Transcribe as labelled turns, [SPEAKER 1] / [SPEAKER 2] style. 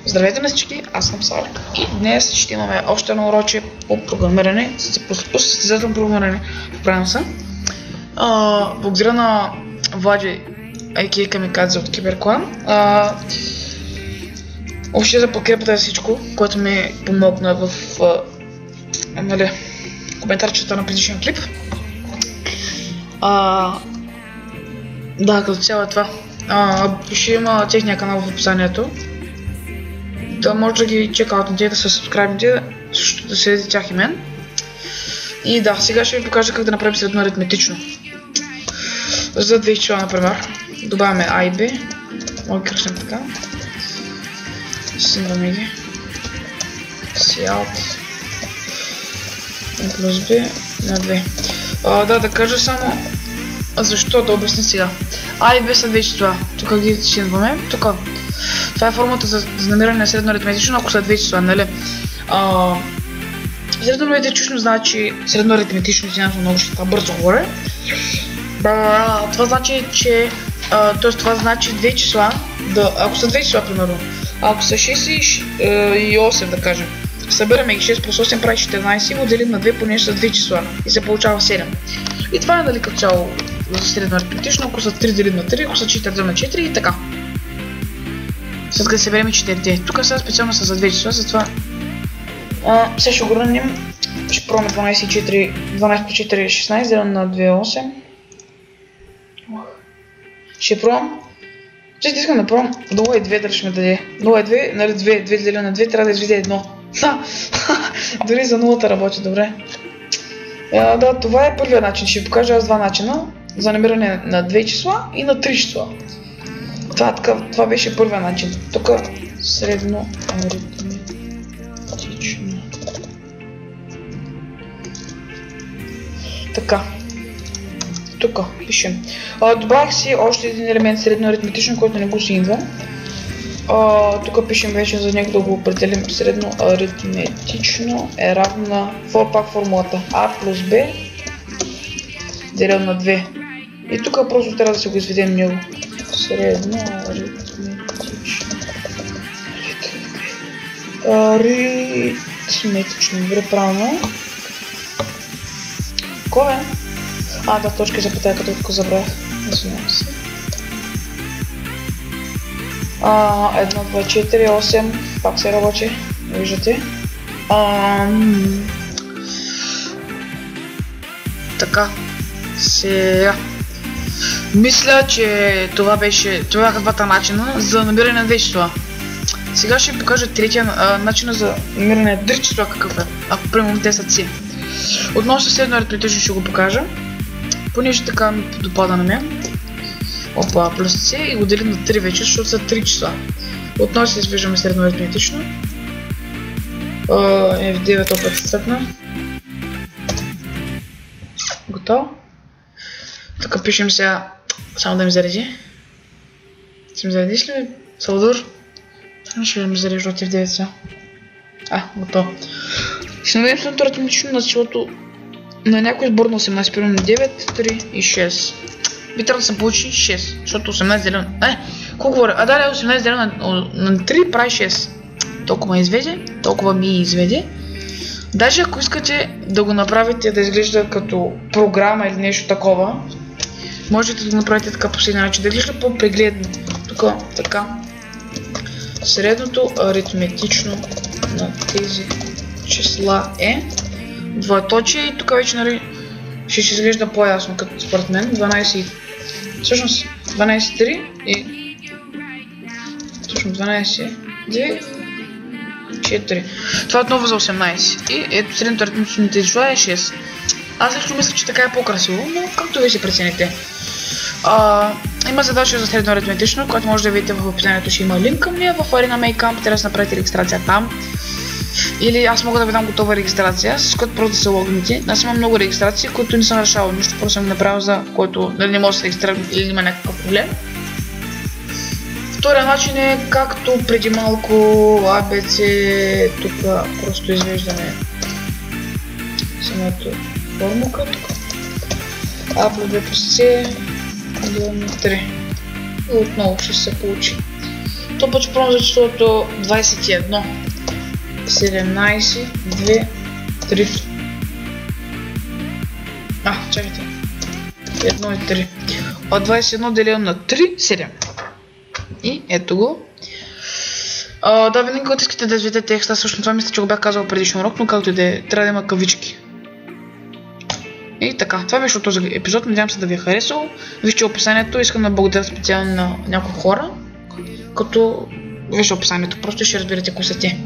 [SPEAKER 1] Здравейте на всички, аз съм Сар и днес ще имаме още едно уроче по програмиране, по състезателно програмиране, правилно съм. Благодаря на Влади, а.к.а. Камикадзе от Киберклан. Въобще за подкрепата за всичко, което ми помогна в коментарчета на предишния клип. Да, като цяло е това. Ще има техния канал в описанието. Да може да ги чекаутнете, да се сабскрайбнете, също да следите тях и мен. И да, сега ще ви покажа как да направим средно аритметично. За две числа, например, добавяме А и Б. Мога да кръщам така. Симваме ги. Сиалт плюс Б на 2. Да кажа само защо, да обясня сега. А и Б са две числа. Тук ги симваме. Тук. Това е формата за намиране на средно аритметично, ако са две числа, нали? Средно аритметично значи средно аритметично, извинявам се, много ще така бързо говоря. Това значи, че това значи две числа, ако са две числа, примерно, ако са 6 и 8, да кажем, събираме ги 6 плюс 8 прави 14 и го делим на 2, понеже са две числа и се получава 7. И това е, нали, като цяло за средно аритметично, ако са 3 делим на 3, ако са 4 делим на 4 и така. След като съберем 4. Тук сега специално са за две числа, затова сега ще го граним. Ще пробваме 12 по 4 е 16, делим на 2 е 8. Ще пробвам. Често искам да пробвам 0,2 да ще ме даде. 0,2, нали 2 делим на 2 трябва да изведе 1. Дори за нулата работи добре. Да, това е първият начин. Ще ви покажа аз два начина за намиране на две числа и на 3 числа. Това беше първият начин. Тук средно аритметично. Така. Тук пишем. Добавих си още един елемент средно аритметично, който не го си идва. Тук пишем вече за него да го определим. Средно аритметично е равно на пак формулата А плюс Б делено на 2. И тук просто трябва да се го изведем него. Средно аритметично, добре, правилно. Кой е? Да, точка запетая, като тук забравях. Извинявам се. 1, 2, 4, 8. Пак се работи. Виждате. Така. Сега. Мисля, че това бяха двата начина за намиране на две числа. Сега ще покажа третия начин за намиране на 3 числа какъв е, ако примерно те са С. Относно средно аритметично ще го покажа, понеже така ми допада на мен. Опа, плюс С и го делим на 3 вече, защото са 3 числа. Отново се извиждаме средно аритметично. F9 опът се цъпна. Готово. Тук пишем сега, само да ми зареди. Ще ми заредиш ли, Салдор? Ще ми зарежда от F9 сега. Готово. Ще намерим средното аритметично на числото на някой сбор на 18, примерно 9, 3 и 6. Би трябва да се получи 6, защото 18 делено... Колко говоря? Да, 18 делено на 3 прави 6. Толкова ми изведе. Даже ако искате да го направите да изглежда като програма или нещо такова, можете да го направите така последния начин, да изглежда по-прегледно. Тук така. Средното аритметично на тези числа е двоеточие и тук вече, нали, ще изглежда по-ясно, като според мен. 12, всъщност 12,3 и всъщност 12, 2, 4. Това е отново за 18. И ето средното аритметично на тези числа е 6. Аз също мисля, че така е по-красиво, но както ви си прецените. Има задача за средно аритметично, която може да видите в описанието, ще има линк към нея в Arena Makecamp, трябва да направите регистрация там. Или аз мога да ви дам готова регистрация, с която просто да се логните. Аз имам много регистрации, които не съм решавал нищо, просто съм направил за който не може да се регистрирам или има някакъв проблем. Втория начин е както преди малко ABC, тук просто извеждаме самото формулка тук. А плюс B плюс C до 3. И отново ще се получи То път ще пробвам за числото 21. 17, 2, 3. Чакайте. 1 и 3. От 21 делено на 3, 7. И ето го. Да, винаги когато искате да изведете текста, всъщност това мисля, че го бях казал предишен урок, но както и да е, трябва да има кавички. И така, това беше от този епизод, надявам се да ви е харесал. Вижте описанието, искам да благодаря специално на няколко хора, като вижте описанието, просто ще разберете кои са те.